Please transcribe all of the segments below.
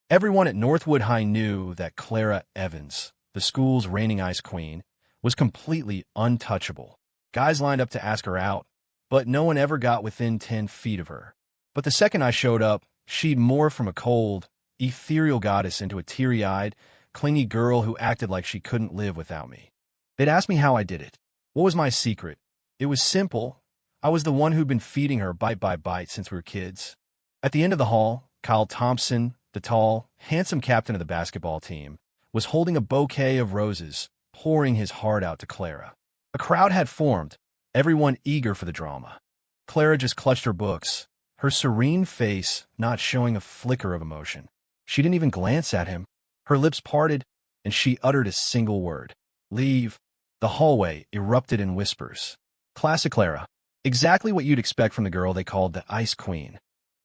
Everyone at Northwood High knew that Clara Evans, the school's reigning ice queen, was completely untouchable. Guys lined up to ask her out, but no one ever got within 10 feet of her. But the second I showed up, she'd morph from a cold, ethereal goddess into a teary-eyed, clingy girl who acted like she couldn't live without me. They'd ask me how I did it. What was my secret? It was simple. I was the one who'd been feeding her bite by bite since we were kids. At the end of the hall, Kyle Thompson, the tall, handsome captain of the basketball team, was holding a bouquet of roses, pouring his heart out to Clara. A crowd had formed, everyone eager for the drama. Clara just clutched her books, her serene face not showing a flicker of emotion. She didn't even glance at him. Her lips parted, and she uttered a single word. Leave. The hallway erupted in whispers. Classic Clara. Exactly what you'd expect from the girl they called the Ice Queen.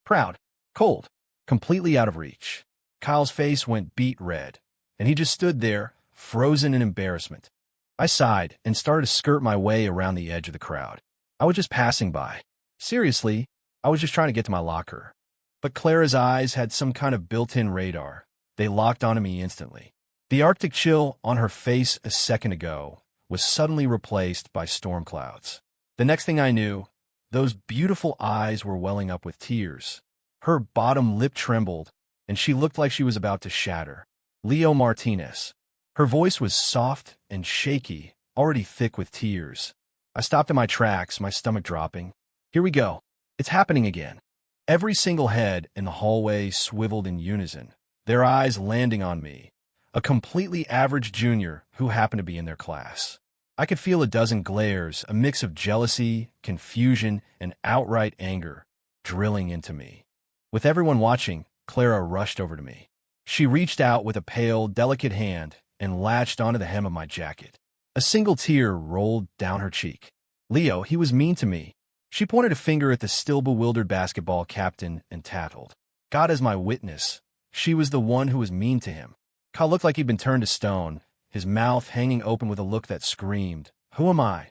Proud, cold, completely out of reach. Kyle's face went beet red, and he just stood there, frozen in embarrassment. I sighed and started to skirt my way around the edge of the crowd. I was just passing by. Seriously, I was just trying to get to my locker. But Clara's eyes had some kind of built-in radar. They locked onto me instantly. The Arctic chill on her face a second ago was suddenly replaced by storm clouds. The next thing I knew, those beautiful eyes were welling up with tears. Her bottom lip trembled, and she looked like she was about to shatter. Leo Martinez. Her voice was soft and shaky, already thick with tears. I stopped in my tracks, my stomach dropping. Here we go. It's happening again. Every single head in the hallway swiveled in unison, their eyes landing on me, a completely average junior who happened to be in their class. I could feel a dozen glares, a mix of jealousy, confusion, and outright anger, drilling into me. With everyone watching, Clara rushed over to me. She reached out with a pale, delicate hand and latched onto the hem of my jacket. A single tear rolled down her cheek. Leo, he was mean to me. She pointed a finger at the still bewildered basketball captain and tattled. God is my witness. She was the one who was mean to him. Kyle looked like he'd been turned to stone, his mouth hanging open with a look that screamed, Who am I?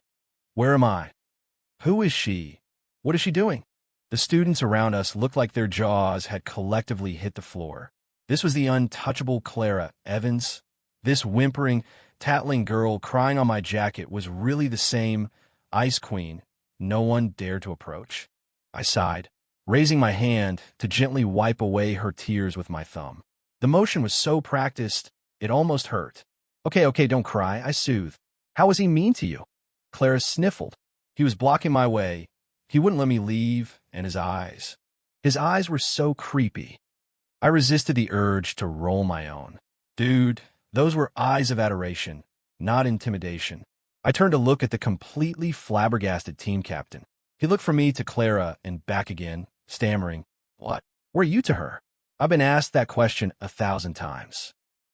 Where am I? Who is she? What is she doing? The students around us looked like their jaws had collectively hit the floor. This was the untouchable Clara Evans. This whimpering, tattling girl crying on my jacket was really the same Ice Queen no one dared to approach. I sighed, raising my hand to gently wipe away her tears with my thumb. The motion was so practiced, it almost hurt. Okay, don't cry, I soothed. How was he mean to you? Clara sniffled. He was blocking my way. He wouldn't let me leave, and his eyes were so creepy. I resisted the urge to roll my own. Dude, those were eyes of adoration, not intimidation. I turned to look at the completely flabbergasted team captain. He looked from me to Clara and back again, stammering, What? Were you to her? I've been asked that question 1,000 times.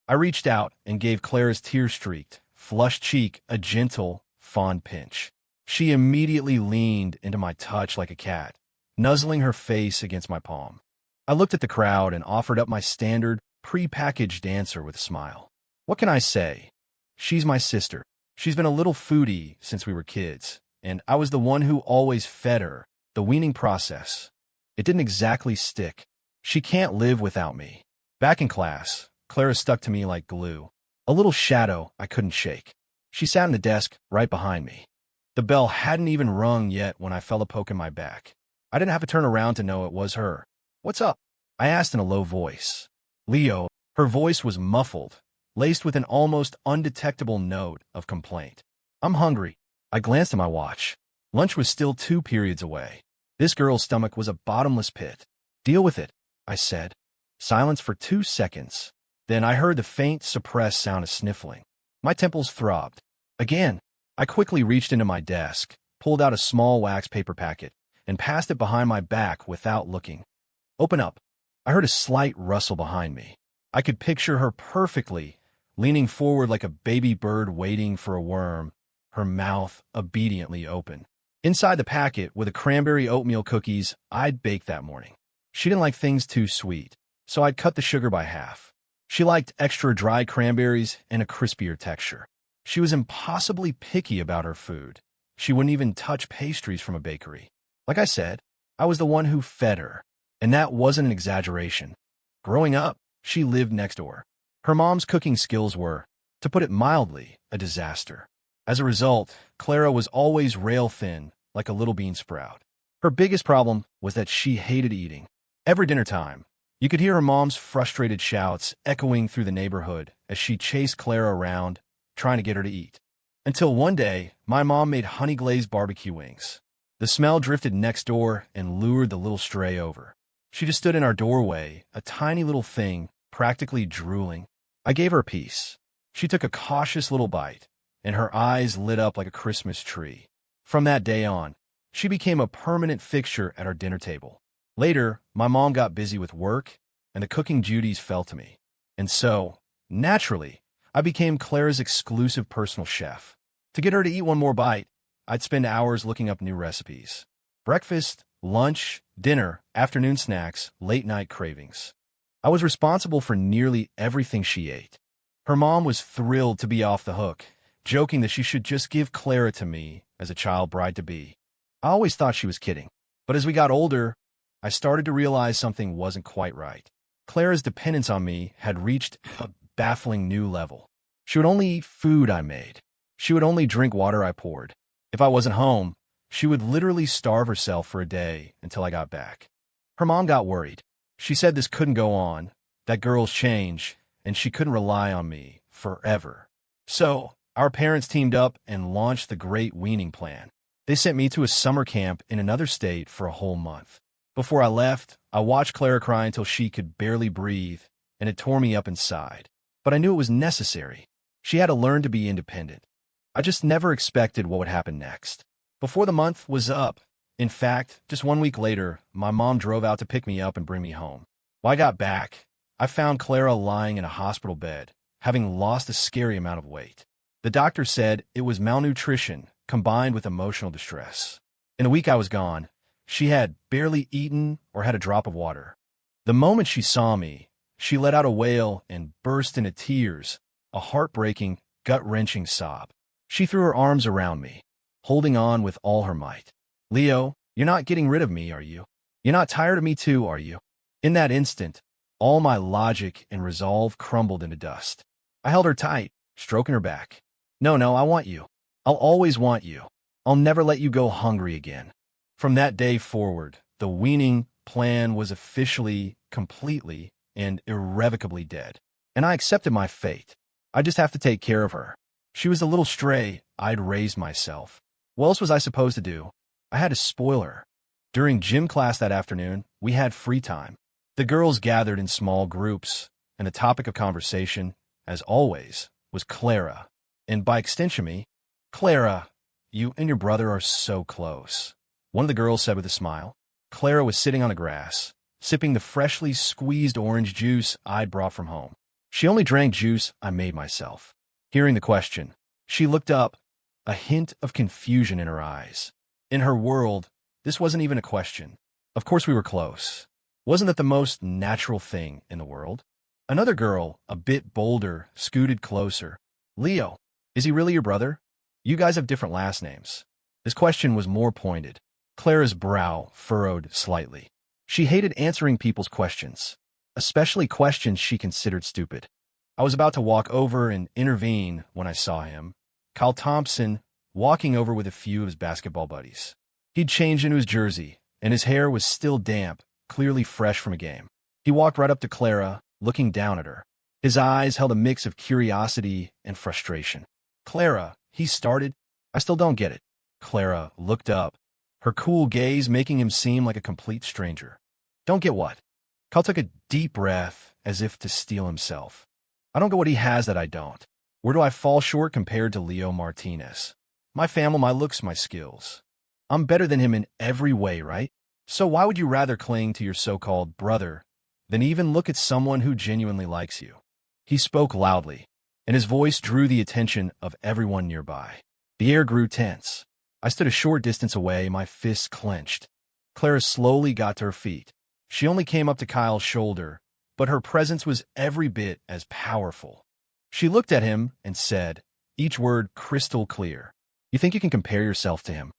I reached out and gave Clara's tear-streaked, flushed cheek a gentle, fond pinch. She immediately leaned into my touch like a cat, nuzzling her face against my palm. I looked at the crowd and offered up my standard, pre-packaged answer with a smile. What can I say? She's my sister. She's been a little foodie since we were kids, and I was the one who always fed her. The weaning process. It didn't exactly stick. She can't live without me. Back in class, Clara stuck to me like glue, a little shadow I couldn't shake. She sat in the desk right behind me. The bell hadn't even rung yet when I felt a poke in my back. I didn't have to turn around to know it was her. What's up? I asked in a low voice. Leo, her voice was muffled, laced with an almost undetectable note of complaint. I'm hungry. I glanced at my watch. Lunch was still 2 periods away. This girl's stomach was a bottomless pit. Deal with it, I said. Silence for 2 seconds. Then I heard the faint, suppressed sound of sniffling. My temples throbbed. Again, I quickly reached into my desk, pulled out a small wax paper packet, and passed it behind my back without looking. Open up. I heard a slight rustle behind me. I could picture her perfectly, leaning forward like a baby bird waiting for a worm, her mouth obediently open. Inside the packet were the cranberry oatmeal cookies I'd baked that morning. She didn't like things too sweet, so I'd cut the sugar by half. She liked extra dry cranberries and a crispier texture. She was impossibly picky about her food. She wouldn't even touch pastries from a bakery. Like I said, I was the one who fed her, and that wasn't an exaggeration. Growing up, she lived next door. Her mom's cooking skills were, to put it mildly, a disaster. As a result, Clara was always rail-thin, like a little bean sprout. Her biggest problem was that she hated eating. Every dinner time, you could hear her mom's frustrated shouts echoing through the neighborhood as she chased Clara around, trying to get her to eat. Until one day, my mom made honey-glazed barbecue wings. The smell drifted next door and lured the little stray over. She just stood in our doorway, a tiny little thing, practically drooling. I gave her a piece. She took a cautious little bite, and her eyes lit up like a Christmas tree. From that day on, she became a permanent fixture at our dinner table. Later, my mom got busy with work, and the cooking duties fell to me. And so, naturally, I became Clara's exclusive personal chef. To get her to eat one more bite, I'd spend hours looking up new recipes. Breakfast, lunch, dinner, afternoon snacks, late-night cravings. I was responsible for nearly everything she ate. Her mom was thrilled to be off the hook, joking that she should just give Clara to me as a child bride-to-be. I always thought she was kidding. But as we got older, I started to realize something wasn't quite right. Clara's dependence on me had reached a baffling new level. She would only eat food I made. She would only drink water I poured. If I wasn't home, she would literally starve herself for a day until I got back. Her mom got worried. She said this couldn't go on, that girls change, and she couldn't rely on me forever. So, our parents teamed up and launched the Great Weaning Plan. They sent me to a summer camp in another state for a whole month. Before I left, I watched Clara cry until she could barely breathe, and it tore me up inside. But I knew it was necessary. She had to learn to be independent. I just never expected what would happen next. Before the month was up, in fact, just 1 week later, my mom drove out to pick me up and bring me home. When I got back, I found Clara lying in a hospital bed, having lost a scary amount of weight. The doctor said it was malnutrition combined with emotional distress. In the week I was gone, she had barely eaten or had a drop of water. The moment she saw me, she let out a wail and burst into tears, a heartbreaking, gut-wrenching sob. She threw her arms around me, holding on with all her might. "Leo, you're not getting rid of me, are you? You're not tired of me too, are you?" In that instant, all my logic and resolve crumbled into dust. I held her tight, stroking her back. No, I want you. I'll always want you. I'll never let you go hungry again." From that day forward, the weaning plan was officially, completely, and irrevocably dead. And I accepted my fate. I just have to take care of her. She was the little stray I'd raised myself. What else was I supposed to do? I had to spoil her. During gym class that afternoon, we had free time. The girls gathered in small groups, and the topic of conversation, as always, was Clara. And by extension me. "Clara, you and your brother are so close," one of the girls said with a smile. Clara was sitting on the grass, sipping the freshly squeezed orange juice I'd brought from home. She only drank juice I made myself. Hearing the question, she looked up, a hint of confusion in her eyes. In her world, this wasn't even a question. Of course we were close. Wasn't that the most natural thing in the world? Another girl, a bit bolder, scooted closer. "Leo, is he really your brother? You guys have different last names." This question was more pointed. Clara's brow furrowed slightly. She hated answering people's questions, especially questions she considered stupid. I was about to walk over and intervene when I saw him, Kyle Thompson, walking over with a few of his basketball buddies. He'd changed into his jersey, and his hair was still damp, clearly fresh from a game. He walked right up to Clara, looking down at her. His eyes held a mix of curiosity and frustration. "Clara," he started. "I still don't get it." Clara looked up, her cool gaze making him seem like a complete stranger. "Don't get what?" Kyle took a deep breath as if to steel himself. "I don't get what he has that I don't. Where do I fall short compared to Leo Martinez? My family, my looks, my skills. I'm better than him in every way, right? So why would you rather cling to your so-called brother than even look at someone who genuinely likes you?" He spoke loudly, and his voice drew the attention of everyone nearby. The air grew tense. I stood a short distance away, my fists clenched. Clara slowly got to her feet. She only came up to Kyle's shoulder, but her presence was every bit as powerful. She looked at him and said, each word crystal clear, "You think you can compare yourself to him?"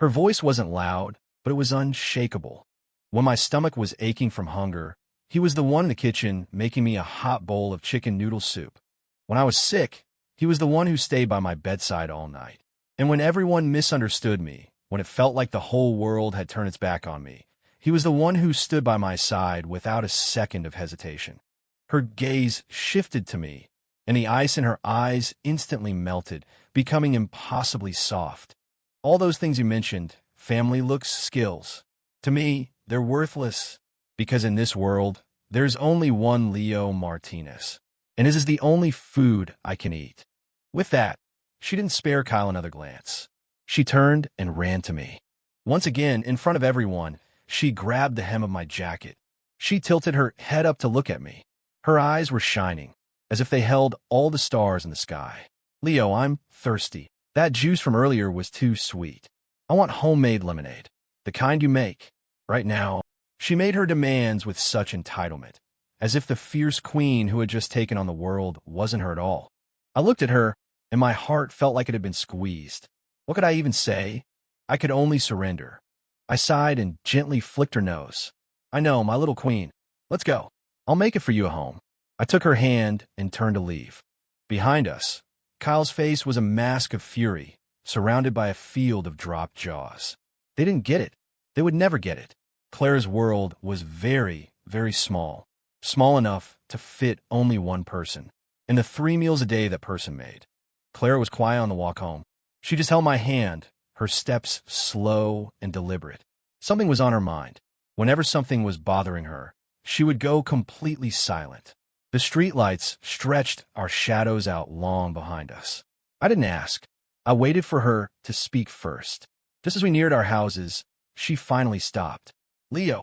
Her voice wasn't loud, but it was unshakable. When my stomach was aching from hunger, He was the one in the kitchen making me a hot bowl of chicken noodle soup. When I was sick, he was the one who stayed by my bedside all night. And when everyone misunderstood me, when it felt like the whole world had turned its back on me, he was the one who stood by my side without a second of hesitation. Her gaze shifted to me, and the ice in her eyes instantly melted, becoming impossibly soft. All those things you mentioned, family looks, skills, to me, they're worthless, because in this world, there's only one Leo Martinez, and this is the only food I can eat. With that, she didn't spare Kyle another glance. She turned and ran to me. Once again, in front of everyone, she grabbed the hem of my jacket. She tilted her head up to look at me. Her eyes were shining, as if they held all the stars in the sky. Leo, I'm thirsty. That juice from earlier was too sweet. I want homemade lemonade, the kind you make. Right now, she made her demands with such entitlement, as if the fierce queen who had just taken on the world wasn't her at all. I looked at her, and my heart felt like it had been squeezed. What could I even say? I could only surrender. I sighed and gently flicked her nose. I know, my little queen. Let's go. I'll make it for you a home. I took her hand and turned to leave. Behind us, Kyle's face was a mask of fury, surrounded by a field of dropped jaws. They didn't get it. They would never get it. Claire's world was very, very small. Small enough to fit only one person, and the 3 meals a day that person made. Claire was quiet on the walk home. She just held my hand, her steps slow and deliberate. Something was on her mind. Whenever something was bothering her, she would go completely silent. The streetlights stretched our shadows out long behind us. I didn't ask. I waited for her to speak first. Just as we neared our houses, she finally stopped. Leo.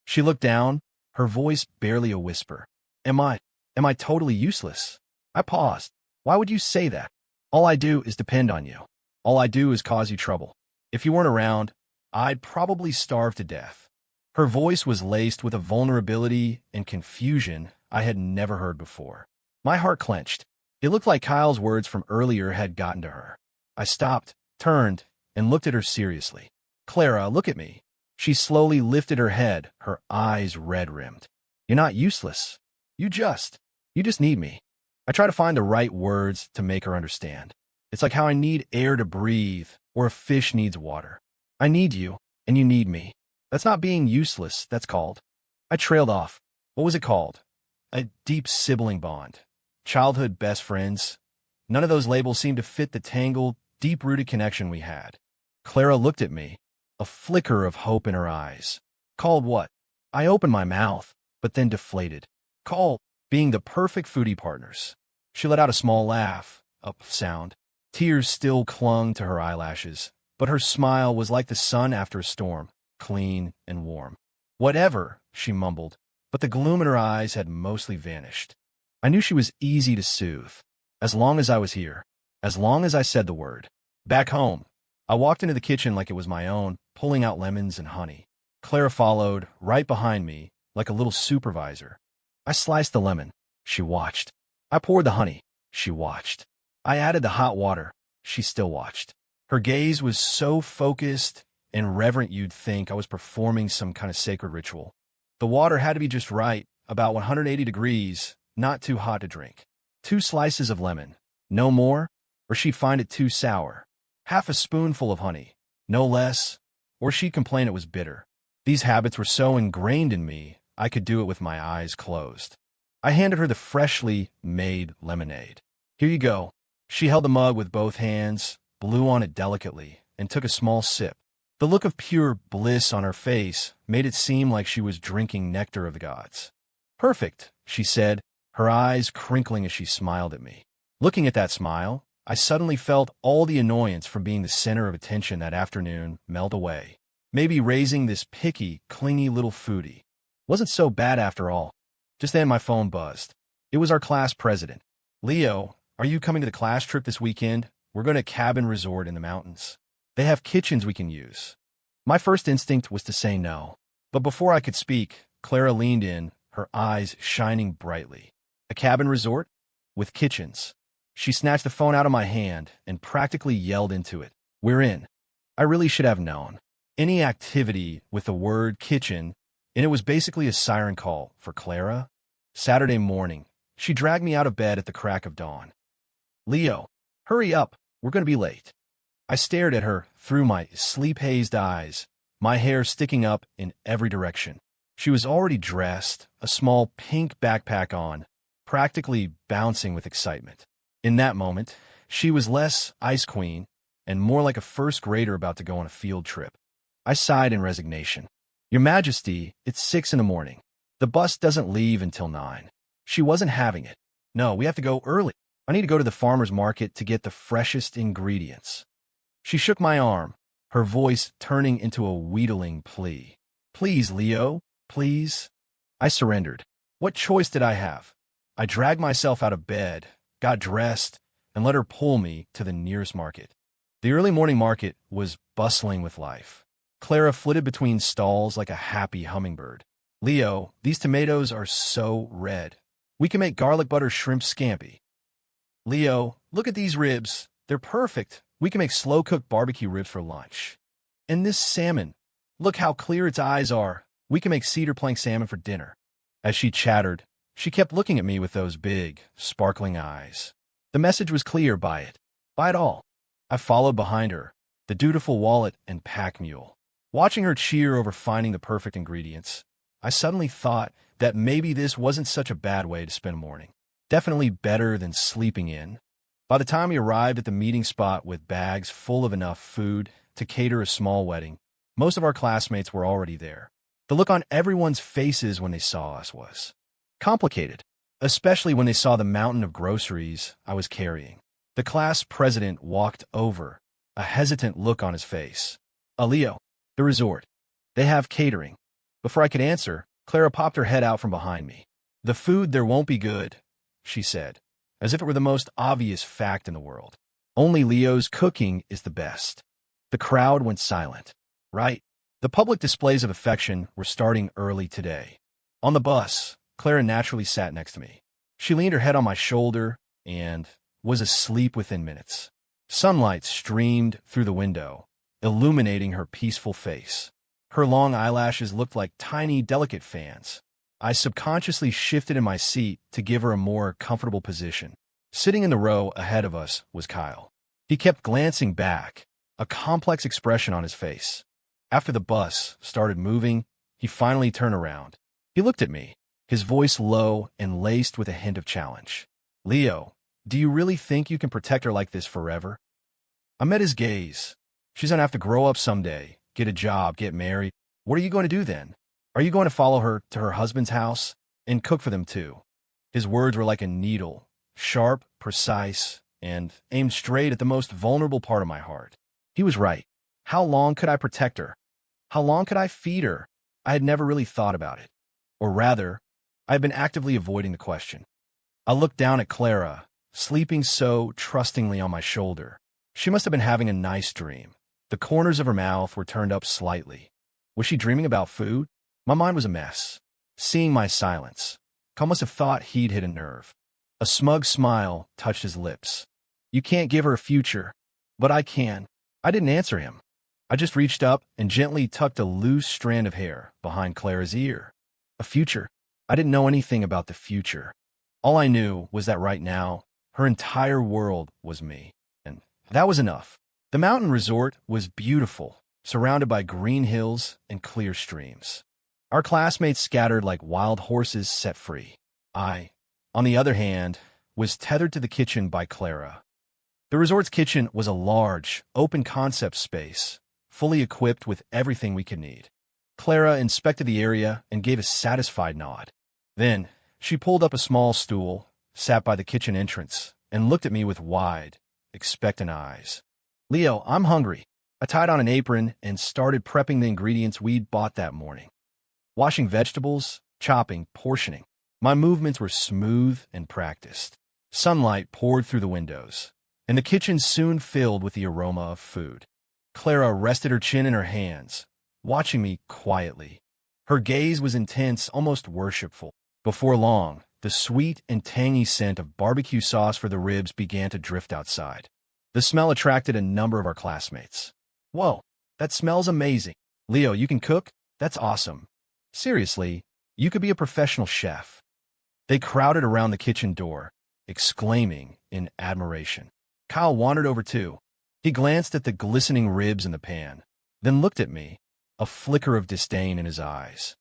She looked down, her voice barely a whisper. Am I totally useless? I paused. Why would you say that? All I do is depend on you. All I do is cause you trouble. If you weren't around, I'd probably starve to death. Her voice was laced with a vulnerability and confusion I had never heard before. My heart clenched. It looked like Kyle's words from earlier had gotten to her. I stopped, turned, and looked at her seriously. Clara, look at me. She slowly lifted her head, her eyes red-rimmed. You're not useless. You just need me. I try to find the right words to make her understand. It's like how I need air to breathe, or a fish needs water. I need you, and you need me. That's not being useless, that's called. I trailed off. What was it called? A deep sibling bond. Childhood best friends. None of those labels seemed to fit the tangled, deep-rooted connection we had. Clara looked at me, a flicker of hope in her eyes. Called what? I opened my mouth, but then deflated. Called being the perfect foodie partners. She let out a small laugh, a sound. Tears still clung to her eyelashes, but her smile was like the sun after a storm, clean and warm. Whatever, she mumbled, but the gloom in her eyes had mostly vanished. I knew she was easy to soothe, as long as I was here, as long as I said the word. Back home, I walked into the kitchen like it was my own, pulling out lemons and honey. Clara followed, right behind me, like a little supervisor. I sliced the lemon. She watched. I poured the honey. She watched. I added the hot water. She still watched. Her gaze was so focused and reverent you'd think I was performing some kind of sacred ritual. The water had to be just right, about 180 degrees, not too hot to drink. 2 slices of lemon. No more, or she'd find it too sour. Half a spoonful of honey. No less, or she'd complain it was bitter. These habits were so ingrained in me, I could do it with my eyes closed. I handed her the freshly made lemonade. Here you go. She held the mug with both hands, blew on it delicately, and took a small sip. The look of pure bliss on her face made it seem like she was drinking nectar of the gods. Perfect, she said, her eyes crinkling as she smiled at me. Looking at that smile, I suddenly felt all the annoyance from being the center of attention that afternoon melt away. Maybe raising this picky, clingy little foodie wasn't so bad after all. Just then my phone buzzed. It was our class president. Leo, are you coming to the class trip this weekend? We're going to a cabin resort in the mountains. They have kitchens we can use. My first instinct was to say no. But before I could speak, Clara leaned in, her eyes shining brightly. A cabin resort? With kitchens. She snatched the phone out of my hand and practically yelled into it. We're in. I really should have known. Any activity with the word kitchen and it was basically a siren call for Clara. Saturday morning, she dragged me out of bed at the crack of dawn. "Leo, hurry up, we're going to be late." I stared at her through my sleep-hazed eyes, my hair sticking up in every direction. She was already dressed, a small pink backpack on, practically bouncing with excitement. In that moment, she was less Ice Queen and more like a first grader about to go on a field trip. I sighed in resignation. "Your Majesty, it's 6 in the morning. The bus doesn't leave until 9. She wasn't having it. "No, we have to go early. I need to go to the farmer's market to get the freshest ingredients." She shook my arm, her voice turning into a wheedling plea. "Please, Leo, please." I surrendered. What choice did I have? I dragged myself out of bed, got dressed, and let her pull me to the nearest market. The early morning market was bustling with life. Clara flitted between stalls like a happy hummingbird. "Leo, these tomatoes are so red. We can make garlic butter shrimp scampi." "Leo, look at these ribs. They're perfect. We can make slow-cooked barbecue ribs for lunch. And this salmon, look how clear its eyes are. We can make cedar plank salmon for dinner." As she chattered, she kept looking at me with those big, sparkling eyes. The message was clear: buy it. Buy it all. I followed behind her, the dutiful wallet and pack mule. Watching her cheer over finding the perfect ingredients, I suddenly thought that maybe this wasn't such a bad way to spend a morning. Definitely better than sleeping in. By the time we arrived at the meeting spot with bags full of enough food to cater a small wedding, most of our classmates were already there. The look on everyone's faces when they saw us was complicated, especially when they saw the mountain of groceries I was carrying. The class president walked over, a hesitant look on his face. "Leo, the resort. They have catering." Before I could answer, Clara popped her head out from behind me. "The food there won't be good," she said, as if it were the most obvious fact in the world. "Only Leo's cooking is the best." The crowd went silent. Right. The public displays of affection were starting early today. On the bus, Clara naturally sat next to me. She leaned her head on my shoulder and was asleep within minutes. Sunlight streamed through the window, illuminating her peaceful face. Her long eyelashes looked like tiny, delicate fans. I subconsciously shifted in my seat to give her a more comfortable position. Sitting in the row ahead of us was Kyle. He kept glancing back, a complex expression on his face. After the bus started moving, he finally turned around. He looked at me, his voice low and laced with a hint of challenge. "Leo, do you really think you can protect her like this forever?" I met his gaze. "She's gonna have to grow up someday, get a job, get married. What are you going to do then? Are you going to follow her to her husband's house and cook for them too?" His words were like a needle, sharp, precise, and aimed straight at the most vulnerable part of my heart. He was right. How long could I protect her? How long could I feed her? I had never really thought about it. Or rather, I had been actively avoiding the question. I looked down at Clara, sleeping so trustingly on my shoulder. She must have been having a nice dream. The corners of her mouth were turned up slightly. Was she dreaming about food? My mind was a mess. Seeing my silence, Kyle must have thought he'd hit a nerve. A smug smile touched his lips. "You can't give her a future, but I can." I didn't answer him. I just reached up and gently tucked a loose strand of hair behind Clara's ear. A future? I didn't know anything about the future. All I knew was that right now, her entire world was me. And that was enough. The mountain resort was beautiful, surrounded by green hills and clear streams. Our classmates scattered like wild horses set free. I, on the other hand, was tethered to the kitchen by Clara. The resort's kitchen was a large, open-concept space, fully equipped with everything we could need. Clara inspected the area and gave a satisfied nod. Then, she pulled up a small stool, sat by the kitchen entrance, and looked at me with wide, expectant eyes. "Leo, I'm hungry." I tied on an apron and started prepping the ingredients we'd bought that morning. Washing vegetables, chopping, portioning. My movements were smooth and practiced. Sunlight poured through the windows, and the kitchen soon filled with the aroma of food. Clara rested her chin in her hands, watching me quietly. Her gaze was intense, almost worshipful. Before long, the sweet and tangy scent of barbecue sauce for the ribs began to drift outside. The smell attracted a number of our classmates. "Whoa, that smells amazing. Leo, you can cook? That's awesome." Seriously, you could be a professional chef. They crowded around the kitchen door, exclaiming in admiration. Kyle wandered over too. He glanced at the glistening ribs in the pan, then looked at me, a flicker of disdain in his eyes.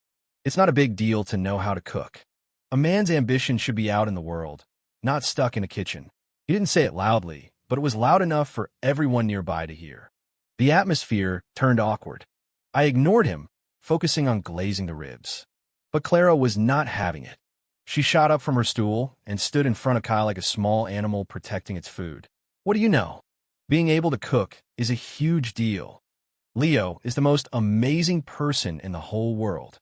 It's not a big deal to know how to cook. A man's ambition should be out in the world, not stuck in a kitchen. He didn't say it loudly, but it was loud enough for everyone nearby to hear. The atmosphere turned awkward. I ignored him, focusing on glazing the ribs. But Clara was not having it. She shot up from her stool and stood in front of Kyle like a small animal protecting its food. What do you know? Being able to cook is a huge deal. Leo is the most amazing person in the whole world.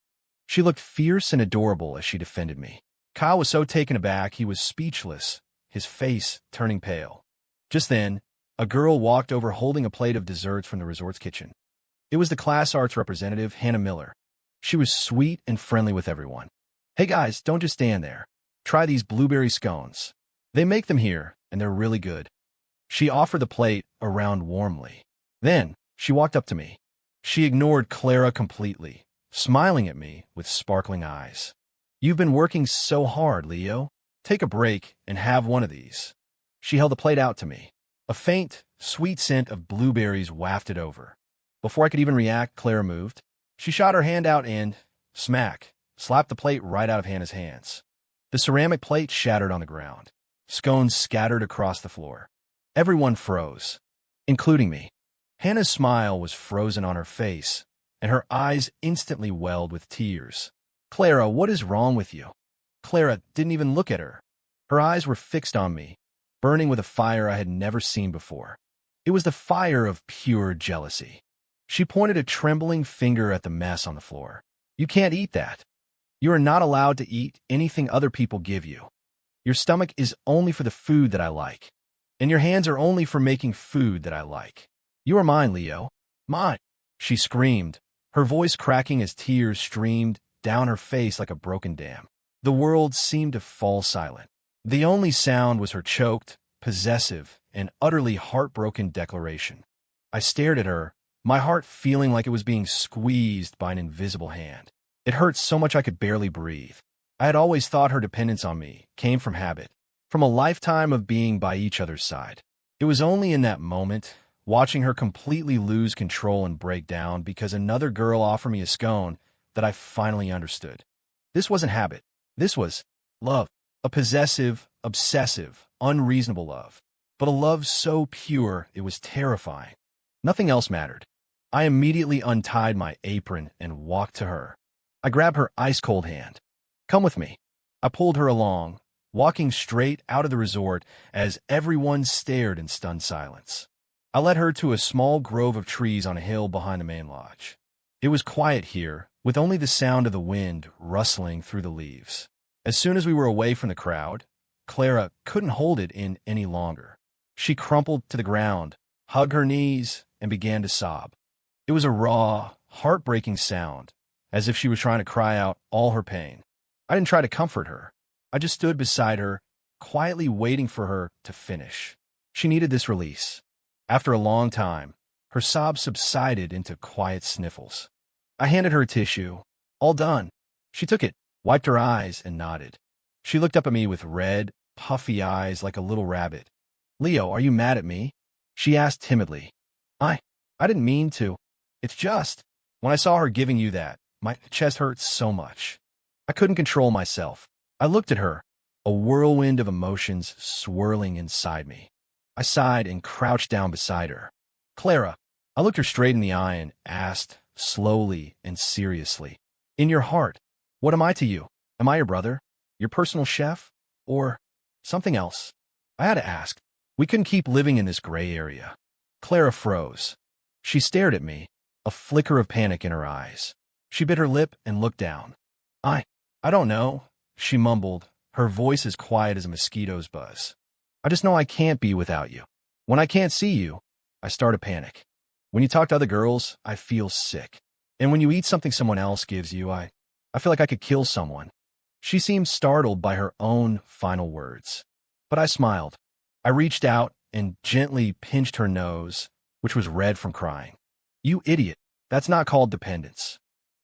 She looked fierce and adorable as she defended me. Kyle was so taken aback he was speechless, his face turning pale. Just then, a girl walked over holding a plate of desserts from the resort's kitchen. It was the class arts representative, Hannah Miller. She was sweet and friendly with everyone. Hey guys, don't just stand there. Try these blueberry scones. They make them here, and they're really good. She offered the plate around warmly. Then, she walked up to me. She ignored Clara completely, smiling at me with sparkling eyes. You've been working so hard, Leo. Take a break and have one of these. She held the plate out to me. A faint, sweet scent of blueberries wafted over. Before I could even react, Clara moved. She shot her hand out and, smack, slapped the plate right out of Hannah's hands. The ceramic plate shattered on the ground. Scones scattered across the floor. Everyone froze, including me. Hannah's smile was frozen on her face, and her eyes instantly welled with tears. Clara, what is wrong with you? Clara didn't even look at her. Her eyes were fixed on me, burning with a fire I had never seen before. It was the fire of pure jealousy. She pointed a trembling finger at the mess on the floor. You can't eat that. You are not allowed to eat anything other people give you. Your stomach is only for the food that I like, and your hands are only for making food that I like. You are mine, Leo. Mine, she screamed, her voice cracking as tears streamed down her face like a broken dam. The world seemed to fall silent. The only sound was her choked, possessive, and utterly heartbroken declaration. I stared at her, my heart feeling like it was being squeezed by an invisible hand. It hurt so much I could barely breathe. I had always thought her dependence on me came from habit, from a lifetime of being by each other's side. It was only in that moment, watching her completely lose control and break down because another girl offered me a scone, that I finally understood. This wasn't habit. This was love. A possessive, obsessive, unreasonable love. But a love so pure it was terrifying. Nothing else mattered. I immediately untied my apron and walked to her. I grabbed her ice-cold hand. Come with me. I pulled her along, walking straight out of the resort as everyone stared in stunned silence. I led her to a small grove of trees on a hill behind the main lodge. It was quiet here, with only the sound of the wind rustling through the leaves. As soon as we were away from the crowd, Clara couldn't hold it in any longer. She crumpled to the ground, hugged her knees, and began to sob. It was a raw, heartbreaking sound, as if she was trying to cry out all her pain. I didn't try to comfort her. I just stood beside her, quietly waiting for her to finish. She needed this release. After a long time, her sobs subsided into quiet sniffles. I handed her a tissue. All done. She took it, wiped her eyes, and nodded. She looked up at me with red, puffy eyes like a little rabbit. Leo, are you mad at me? She asked timidly. I didn't mean to. It's just, when I saw her giving you that, my chest hurt so much. I couldn't control myself. I looked at her, a whirlwind of emotions swirling inside me. I sighed and crouched down beside her. Clara, I looked her straight in the eye and asked, slowly and seriously, in your heart, what am I to you? Am I your brother? Your personal chef? Or something else? I had to ask. We couldn't keep living in this gray area. Clara froze. She stared at me, a flicker of panic in her eyes. She bit her lip and looked down. I don't know, she mumbled, her voice as quiet as a mosquito's buzz. I just know I can't be without you. When I can't see you, I start to panic. When you talk to other girls, I feel sick. And when you eat something someone else gives you, I feel like I could kill someone. She seemed startled by her own final words. But I smiled. I reached out and gently pinched her nose, which was red from crying. You idiot. That's not called dependence.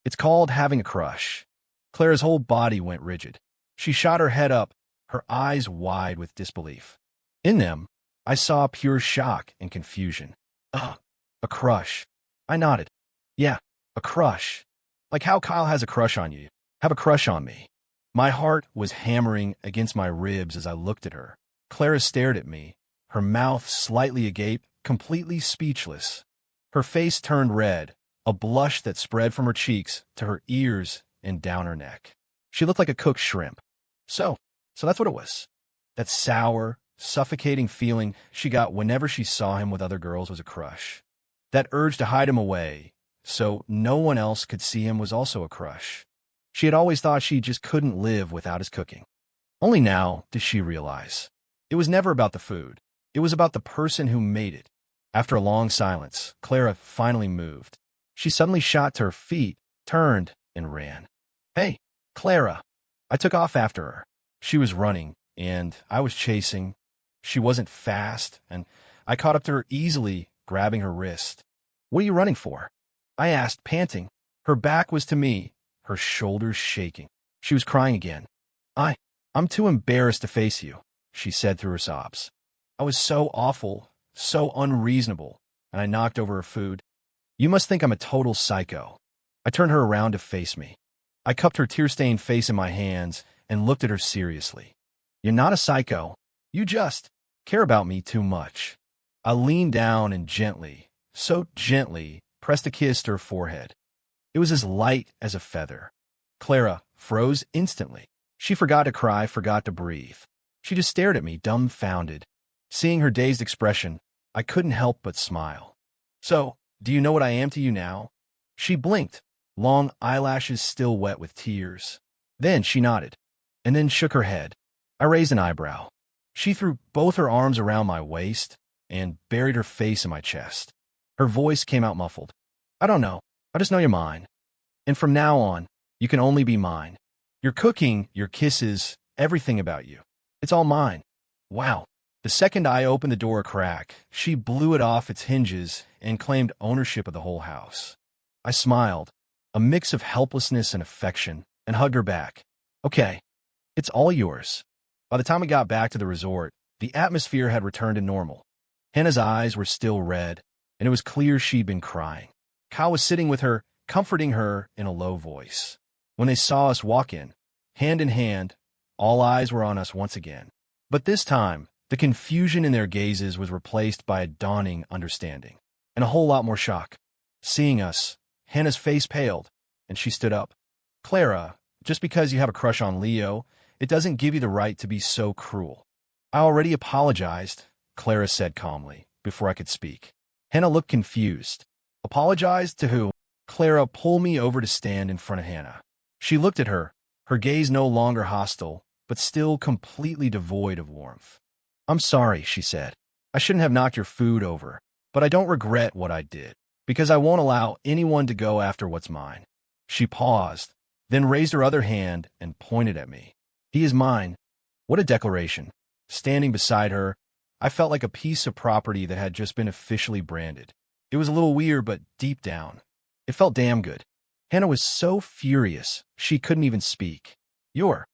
It's called having a crush. Clara's whole body went rigid. She shot her head up, her eyes wide with disbelief. In them, I saw pure shock and confusion. Ugh, a crush. I nodded. Yeah, a crush. Like how Kyle has a crush on you. Have a crush on me. My heart was hammering against my ribs as I looked at her. Clara stared at me, her mouth slightly agape, completely speechless. Her face turned red, a blush that spread from her cheeks to her ears and down her neck. She looked like a cooked shrimp. So that's what it was. That sour, suffocating feeling she got whenever she saw him with other girls was a crush. That urge to hide him away so no one else could see him was also a crush. She had always thought she just couldn't live without his cooking. Only now did she realize. It was never about the food. It was about the person who made it. After a long silence, Clara finally moved. She suddenly shot to her feet, turned, and ran. Hey, Clara! I took off after her. She was running, and I was chasing. She wasn't fast, and I caught up to her easily, grabbing her wrist. What are you running for? I asked, panting. Her back was to me, her shoulders shaking. She was crying again. I'm too embarrassed to face you, she said through her sobs. I was so awful, so unreasonable, and I knocked over her food. You must think I'm a total psycho. I turned her around to face me. I cupped her tear-stained face in my hands and looked at her seriously. You're not a psycho. You just care about me too much. I leaned down and gently, so gently, pressed a kiss to her forehead. It was as light as a feather. Clara froze instantly. She forgot to cry, forgot to breathe. She just stared at me, dumbfounded. Seeing her dazed expression, I couldn't help but smile. So, do you know what I am to you now? She blinked, long eyelashes still wet with tears. Then she nodded, and then shook her head. I raised an eyebrow. She threw both her arms around my waist and buried her face in my chest. Her voice came out muffled. I don't know. I just know you're mine. And from now on, you can only be mine. Your cooking, your kisses, everything about you. It's all mine. Wow. The second I opened the door a crack, she blew it off its hinges and claimed ownership of the whole house. I smiled, a mix of helplessness and affection, and hugged her back. Okay, it's all yours. By the time we got back to the resort, the atmosphere had returned to normal. Hannah's eyes were still red, and it was clear she'd been crying. Kyle was sitting with her, comforting her in a low voice. When they saw us walk in hand, all eyes were on us once again. But this time, the confusion in their gazes was replaced by a dawning understanding, and a whole lot more shock. Seeing us, Hannah's face paled, and she stood up. Clara, just because you have a crush on Leo, it doesn't give you the right to be so cruel. I already apologized, Clara said calmly, before I could speak. Hannah looked confused. Apologized to who? Clara pulled me over to stand in front of Hannah. She looked at her, her gaze no longer hostile, but still completely devoid of warmth. I'm sorry, she said. I shouldn't have knocked your food over, but I don't regret what I did, because I won't allow anyone to go after what's mine. She paused, then raised her other hand and pointed at me. He is mine. What a declaration. Standing beside her, I felt like a piece of property that had just been officially branded. It was a little weird, but deep down, it felt damn good. Hannah was so furious, she couldn't even speak. You're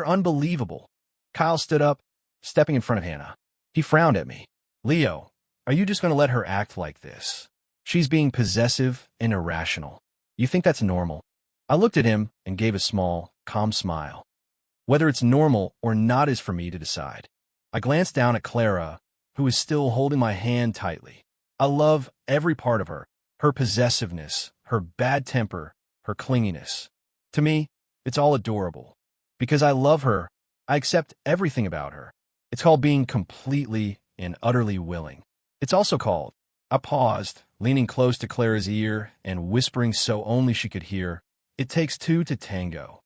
unbelievable. Kyle stood up, stepping in front of Hannah. He frowned at me. Leo, are you just going to let her act like this? She's being possessive and irrational. You think that's normal? I looked at him and gave a small, calm smile. Whether it's normal or not is for me to decide. I glanced down at Clara, who was still holding my hand tightly. I love every part of her, her possessiveness, her bad temper, her clinginess. To me, it's all adorable. Because I love her, I accept everything about her. It's called being completely and utterly willing. It's also called, I paused, leaning close to Clara's ear and whispering so only she could hear, it takes two to tango.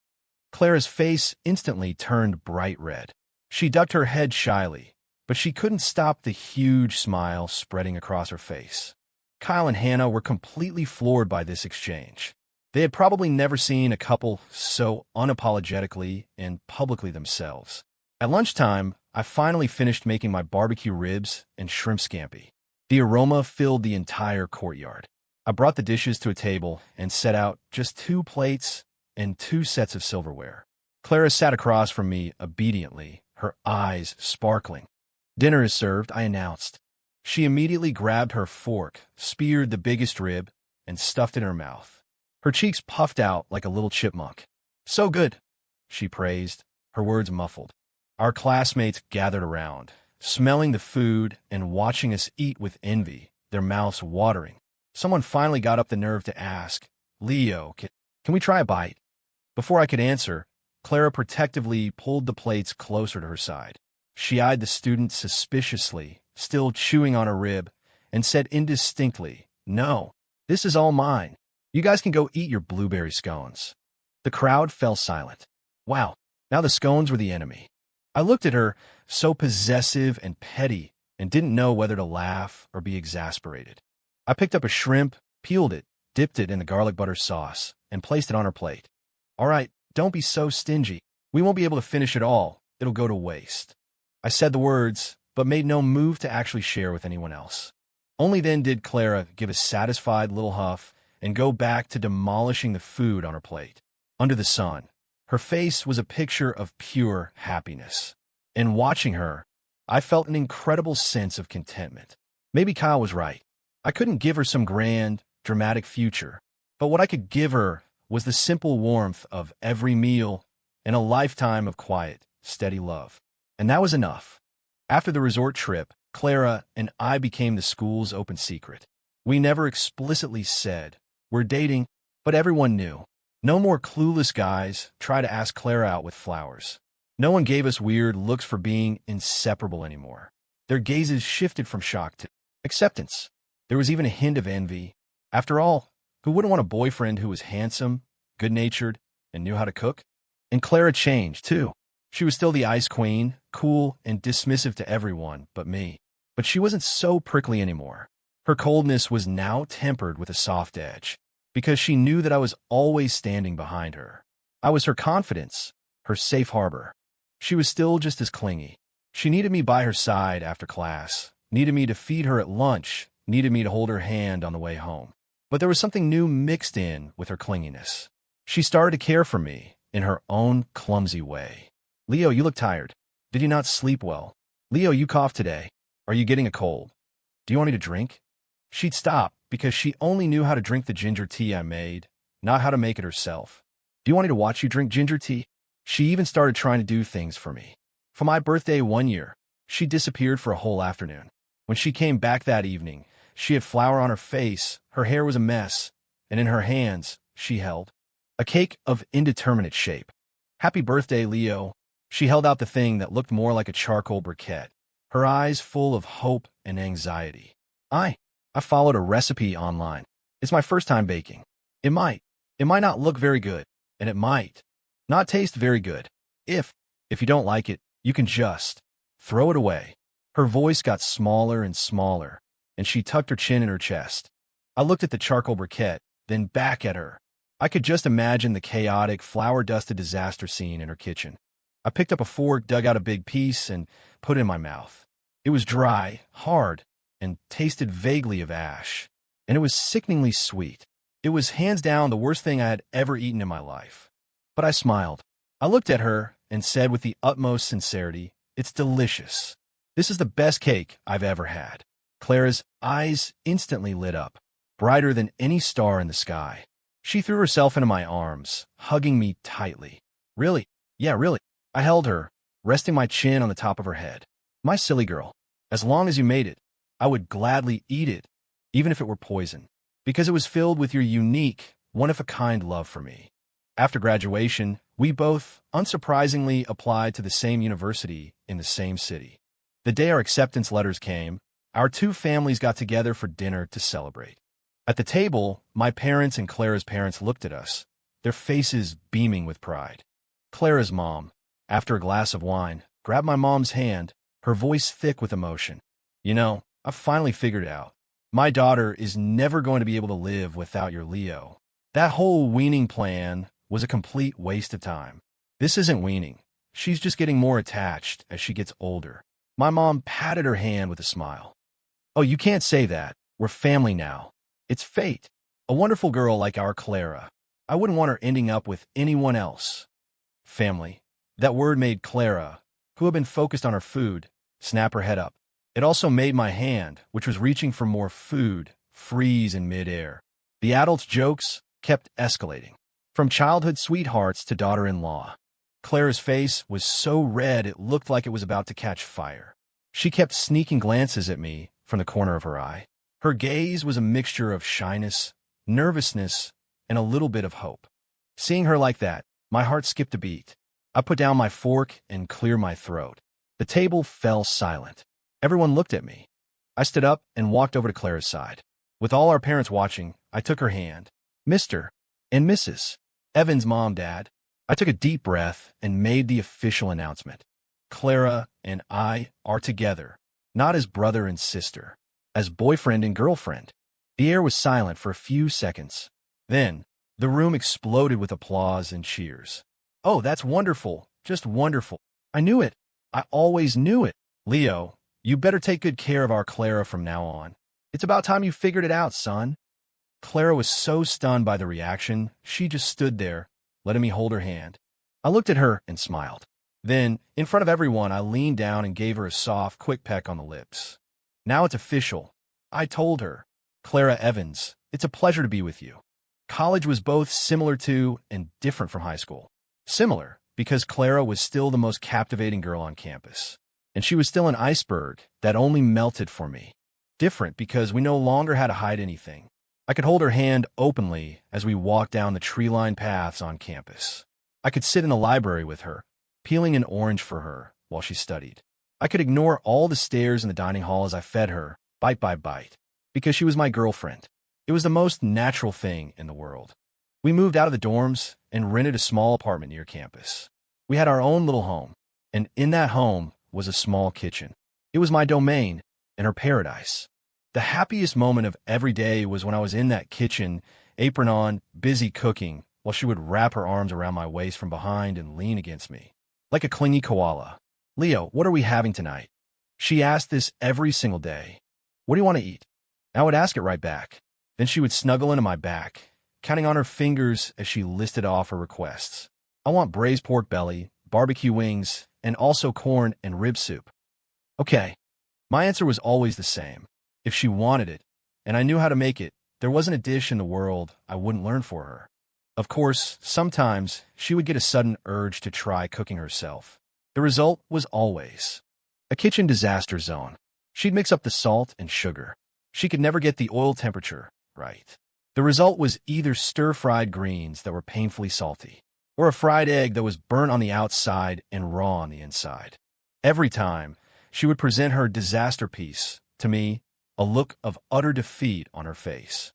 Clara's face instantly turned bright red. She ducked her head shyly, but she couldn't stop the huge smile spreading across her face. Kyle and Hannah were completely floored by this exchange. They had probably never seen a couple so unapologetically and publicly themselves. At lunchtime, I finally finished making my barbecue ribs and shrimp scampi. The aroma filled the entire courtyard. I brought the dishes to a table and set out just 2 plates and 2 sets of silverware. Clara sat across from me obediently, her eyes sparkling. "Dinner is served," I announced. She immediately grabbed her fork, speared the biggest rib, and stuffed it in her mouth. Her cheeks puffed out like a little chipmunk. "So good," she praised, her words muffled. Our classmates gathered around, smelling the food and watching us eat with envy, their mouths watering. Someone finally got up the nerve to ask, "Leo, can we try a bite?" Before I could answer, Clara protectively pulled the plates closer to her side. She eyed the student suspiciously, still chewing on her rib, and said indistinctly, "No, this is all mine. You guys can go eat your blueberry scones." The crowd fell silent. Wow, now the scones were the enemy. I looked at her, so possessive and petty, and didn't know whether to laugh or be exasperated. I picked up a shrimp, peeled it, dipped it in the garlic butter sauce, and placed it on her plate. "All right, don't be so stingy. We won't be able to finish it all. It'll go to waste." I said the words, but made no move to actually share with anyone else. Only then did Clara give a satisfied little huff and go back to demolishing the food on her plate. Under the sun, her face was a picture of pure happiness. In watching her, I felt an incredible sense of contentment. Maybe Kyle was right. I couldn't give her some grand, dramatic future, but what I could give her was the simple warmth of every meal and a lifetime of quiet, steady love. And that was enough. After the resort trip, Clara and I became the school's open secret. We never explicitly said, "We're dating," but everyone knew. No more clueless guys try to ask Clara out with flowers. No one gave us weird looks for being inseparable anymore. Their gazes shifted from shock to acceptance. There was even a hint of envy. After all, who wouldn't want a boyfriend who was handsome, good-natured, and knew how to cook? And Clara changed, too. She was still the ice queen, cool and dismissive to everyone but me. But she wasn't so prickly anymore. Her coldness was now tempered with a soft edge, because she knew that I was always standing behind her. I was her confidence, her safe harbor. She was still just as clingy. She needed me by her side after class, needed me to feed her at lunch, needed me to hold her hand on the way home. But there was something new mixed in with her clinginess. She started to care for me in her own clumsy way. "Leo, you look tired. Did you not sleep well? Leo, you coughed today. Are you getting a cold? Do you want me to drink?" She'd stop because she only knew how to drink the ginger tea I made, not how to make it herself. "Do you want me to watch you drink ginger tea?" She even started trying to do things for me. For my birthday one year, she disappeared for a whole afternoon. When she came back that evening, she had flour on her face, her hair was a mess, and in her hands, she held a cake of indeterminate shape. "Happy birthday, Leo." She held out the thing that looked more like a charcoal briquette, her eyes full of hope and anxiety. I followed a recipe online. It's my first time baking. It might not look very good, and it might not taste very good. If you don't like it, you can just throw it away. Her voice got smaller and smaller, and she tucked her chin in her chest. I looked at the charcoal briquette, then back at her. I could just imagine the chaotic, flour-dusted disaster scene in her kitchen. I picked up a fork, dug out a big piece, and put it in my mouth. It was dry, hard, and tasted vaguely of ash. And it was sickeningly sweet. It was hands down the worst thing I had ever eaten in my life. But I smiled. I looked at her and said with the utmost sincerity, "It's delicious. This is the best cake I've ever had." Clara's eyes instantly lit up, brighter than any star in the sky. She threw herself into my arms, hugging me tightly. "Really? Yeah, really." I held her, resting my chin on the top of her head. "My silly girl, as long as you made it, I would gladly eat it, even if it were poison, because it was filled with your unique, one-of-a-kind love for me." After graduation, we both, unsurprisingly, applied to the same university in the same city. The day our acceptance letters came, our two families got together for dinner to celebrate. At the table, my parents and Clara's parents looked at us, their faces beaming with pride. Clara's mom, after a glass of wine, grabbed my mom's hand, her voice thick with emotion. "You know, I've finally figured it out. My daughter is never going to be able to live without your Leo. That whole weaning plan was a complete waste of time. This isn't weaning. She's just getting more attached as she gets older." My mom patted her hand with a smile. "Oh, you can't say that. We're family now. It's fate." A wonderful girl like our Clara. I wouldn't want her ending up with anyone else. Family. That word made Clara, who had been focused on her food, snap her head up. It also made my hand, which was reaching for more food, freeze in midair. The adults' jokes kept escalating. From childhood sweethearts to daughter-in-law. Clara's face was so red it looked like it was about to catch fire. She kept sneaking glances at me from the corner of her eye. Her gaze was a mixture of shyness, nervousness, and a little bit of hope. Seeing her like that, my heart skipped a beat. I put down my fork and cleared my throat. The table fell silent. Everyone looked at me. I stood up and walked over to Clara's side. With all our parents watching, I took her hand. Mr. and Mrs. Evans' mom, Dad. I took a deep breath and made the official announcement. Clara and I are together, not as brother and sister, as boyfriend and girlfriend. The air was silent for a few seconds. Then, the room exploded with applause and cheers. Oh, that's wonderful, just wonderful. I knew it. I always knew it. Leo, you better take good care of our Clara from now on. It's about time you figured it out, son. Clara was so stunned by the reaction, she just stood there, letting me hold her hand. I looked at her and smiled. Then, in front of everyone, I leaned down and gave her a soft, quick peck on the lips. Now it's official. I told her, Clara Evans, it's a pleasure to be with you. College was both similar to and different from high school. Similar, because Clara was still the most captivating girl on campus. And she was still an iceberg that only melted for me. Different because we no longer had to hide anything. I could hold her hand openly as we walked down the tree-lined paths on campus. I could sit in the library with her, peeling an orange for her while she studied. I could ignore all the stares in the dining hall as I fed her, bite by bite, because she was my girlfriend. It was the most natural thing in the world. We moved out of the dorms and rented a small apartment near campus. We had our own little home, and in that home was a small kitchen. It was my domain and her paradise. The happiest moment of every day was when I was in that kitchen, apron on, busy cooking, while she would wrap her arms around my waist from behind and lean against me, like a clingy koala. Leo, what are we having tonight? She asked this every single day. What do you want to eat? I would ask it right back. Then she would snuggle into my back, counting on her fingers as she listed off her requests. I want braised pork belly, barbecue wings, and also corn and rib soup. Okay. My answer was always the same. If she wanted it, and I knew how to make it, there wasn't a dish in the world I wouldn't learn for her. Of course, sometimes she would get a sudden urge to try cooking herself. The result was always a kitchen disaster zone. She'd mix up the salt and sugar. She could never get the oil temperature right. The result was either stir-fried greens that were painfully salty, or a fried egg that was burnt on the outside and raw on the inside. Every time, she would present her disaster piece to me, a look of utter defeat on her face.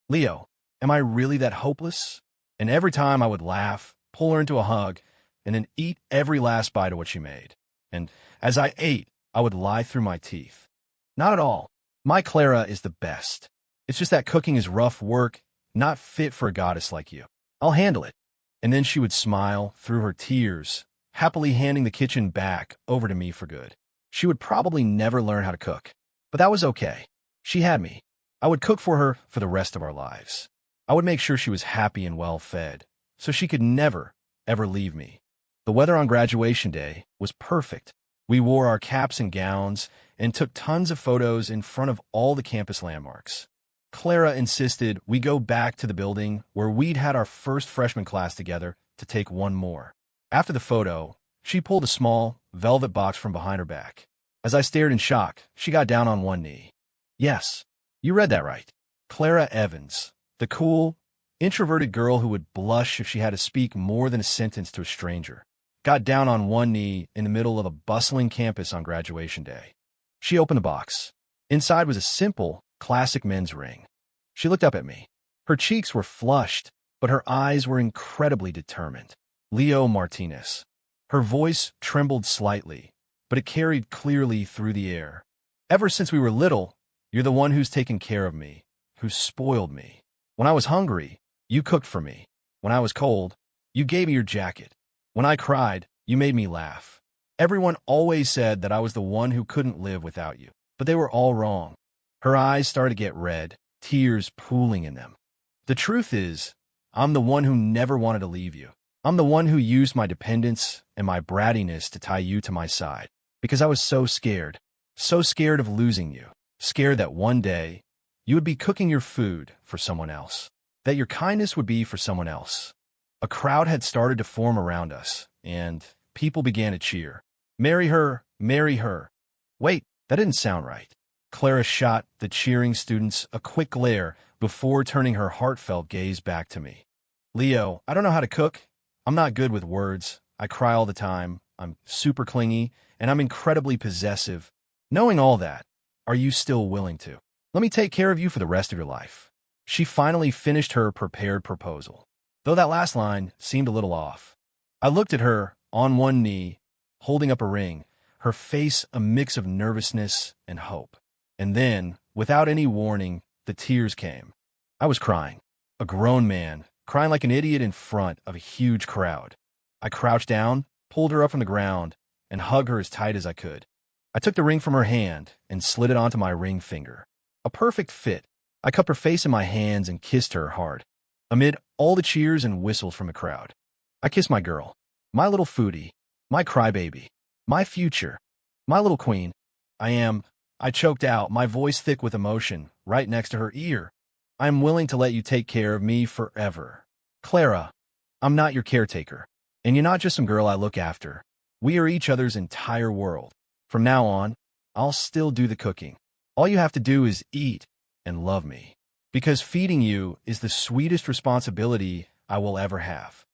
Leo, am I really that hopeless? And every time I would laugh, pull her into a hug, and then eat every last bite of what she made. And as I ate, I would lie through my teeth. Not at all. My Clara is the best. It's just that cooking is rough work, not fit for a goddess like you. I'll handle it. And then she would smile through her tears, happily handing the kitchen back over to me for good. She would probably never learn how to cook, but that was okay. She had me. I would cook for her for the rest of our lives. I would make sure she was happy and well-fed, so she could never, ever leave me. The weather on graduation day was perfect. We wore our caps and gowns and took tons of photos in front of all the campus landmarks. Clara insisted we go back to the building where we'd had our first freshman class together to take one more. After the photo, she pulled a small, velvet box from behind her back. As I stared in shock, she got down on one knee. Yes, you read that right. Clara Evans, the cool, introverted girl who would blush if she had to speak more than a sentence to a stranger, got down on one knee in the middle of a bustling campus on graduation day. She opened the box. Inside was a simple, classic men's ring. She looked up at me. Her cheeks were flushed, but her eyes were incredibly determined. Leo Martinez. Her voice trembled slightly, but it carried clearly through the air. Ever since we were little, you're the one who's taken care of me, who's spoiled me. When I was hungry, you cooked for me. When I was cold, you gave me your jacket. When I cried, you made me laugh. Everyone always said that I was the one who couldn't live without you, but they were all wrong. Her eyes started to get red, tears pooling in them. The truth is, I'm the one who never wanted to leave you. I'm the one who used my dependence and my brattiness to tie you to my side. Because I was so scared of losing you, scared that one day you would be cooking your food for someone else, that your kindness would be for someone else. A crowd had started to form around us, and people began to cheer. Marry her, marry her. Wait, that didn't sound right. Clara shot the cheering students a quick glare before turning her heartfelt gaze back to me. Leo, I don't know how to cook. I'm not good with words. I cry all the time. I'm super clingy, and I'm incredibly possessive. Knowing all that, are you still willing to? Let me take care of you for the rest of your life. She finally finished her prepared proposal, though that last line seemed a little off. I looked at her on one knee, holding up a ring, her face a mix of nervousness and hope. And then, without any warning, the tears came. I was crying. A grown man, crying like an idiot in front of a huge crowd. I crouched down, pulled her up from the ground, and hugged her as tight as I could. I took the ring from her hand and slid it onto my ring finger. A perfect fit. I cupped her face in my hands and kissed her hard. Amid all the cheers and whistles from the crowd, I kissed my girl, my little foodie, my crybaby, my future, my little queen. I choked out, my voice thick with emotion, right next to her ear. I am willing to let you take care of me forever. Clara, I'm not your caretaker, and you're not just some girl I look after. We are each other's entire world. From now on, I'll still do the cooking. All you have to do is eat and love me, because feeding you is the sweetest responsibility I will ever have.